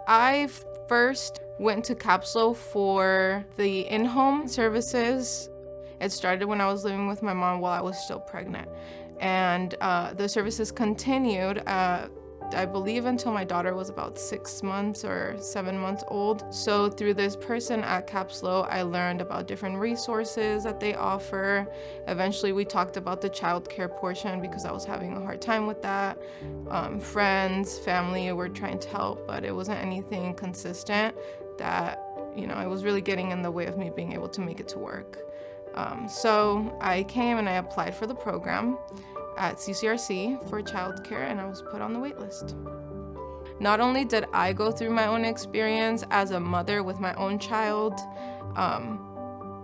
I first went to Capsule for the in-home services. It started when I was living with my mom while I was still pregnant. And the services continued, I believe, until my daughter was about 6 months or 7 months old. So through this person at Capsule, I learned about different resources that they offer. Eventually, we talked about the childcare portion because I was having a hard time with that. Friends, family were trying to help, but it wasn't anything consistent that, it was really getting in the way of me being able to make it to work. So I came and I applied for the program at CCRC for childcare, and I was put on the wait list. Not only did I go through my own experience as a mother with my own child,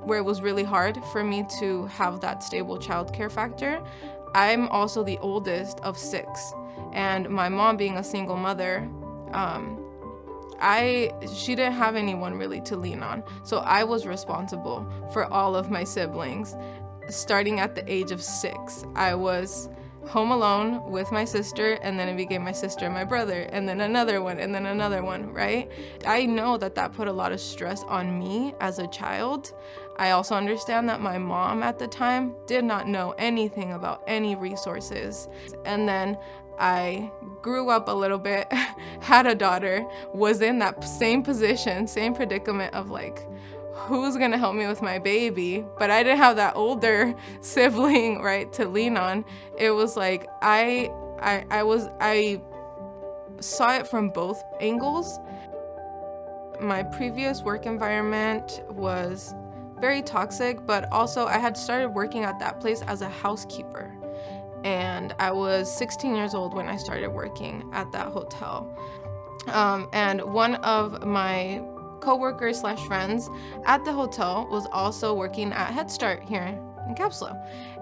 where it was really hard for me to have that stable childcare factor, I'm also the oldest of 6, and my mom being a single mother, she didn't have anyone really to lean on. So I was responsible for all of my siblings. Starting at the age of 6, I was home alone with my sister, and then it became my sister and my brother, and then another one, and then another one, right? I know that put a lot of stress on me as a child. I also understand that my mom at the time did not know anything about any resources. And then I grew up a little bit, had a daughter, was in that same position, same predicament of like, who's gonna help me with my baby? But I didn't have that older sibling, right, to lean on. It was like I saw it from both angles. My previous work environment was very toxic, but also I had started working at that place as a housekeeper. And I was 16 years old when I started working at that hotel. And one of my co-workers / friends at the hotel was also working at Head Start here in Capsule.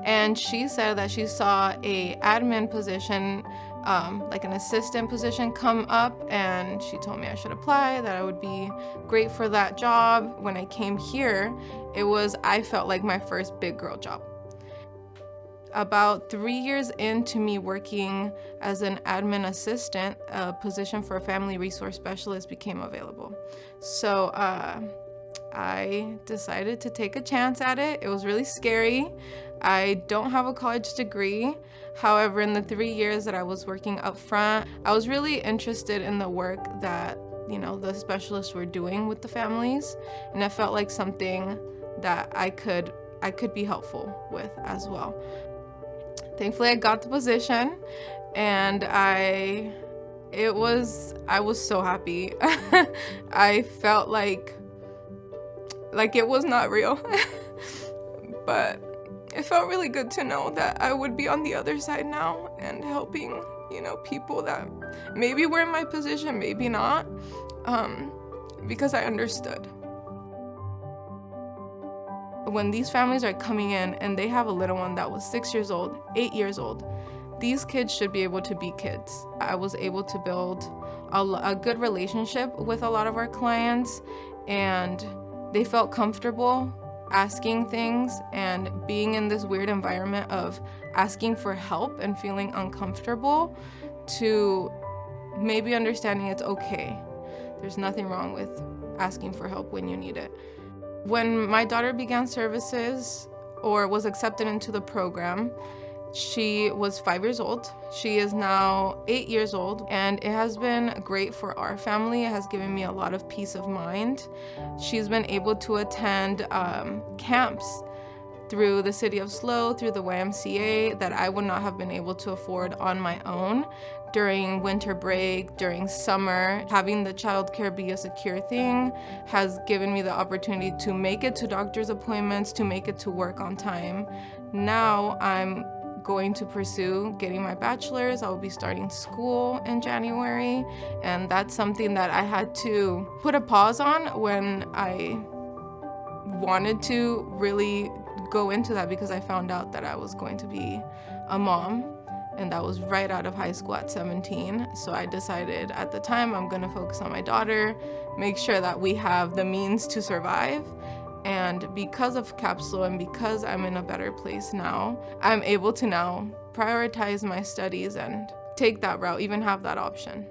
And she said that she saw a admin position, like an assistant position, come up, and she told me I should apply, that I would be great for that job. When I came here, I felt like my first big girl job. About 3 years into me working as an admin assistant, a position for a family resource specialist became available. So I decided to take a chance at it. It was really scary. I don't have a college degree. However, in the 3 years that I was working up front, I was really interested in the work that, the specialists were doing with the families. And I felt like something that I could be helpful with as well. Thankfully, I got the position, and I was so happy. I felt like it was not real, but it felt really good to know that I would be on the other side now and helping, people that maybe were in my position, maybe not, because I understood. When these families are coming in and they have a little one that was 6 years old, 8 years old, these kids should be able to be kids. I was able to build a good relationship with a lot of our clients, and they felt comfortable asking things and being in this weird environment of asking for help and feeling uncomfortable to maybe understanding it's okay. There's nothing wrong with asking for help when you need it. When my daughter began services or was accepted into the program, she was 5 years old. She is now 8 years old, and it has been great for our family. It has given me a lot of peace of mind. She's been able to attend camps through the city of SLO, through the YMCA, that I would not have been able to afford on my own. During winter break, during summer, having the childcare be a secure thing has given me the opportunity to make it to doctor's appointments, to make it to work on time. Now I'm going to pursue getting my bachelor's. I will be starting school in January, and that's something that I had to put a pause on when I wanted to really go into that, because I found out that I was going to be a mom, and that was right out of high school at 17. So I decided at the time I'm going to focus on my daughter, make sure that we have the means to survive. And because of Capsule and because I'm in a better place now, I'm able to now prioritize my studies and take that route, even have that option.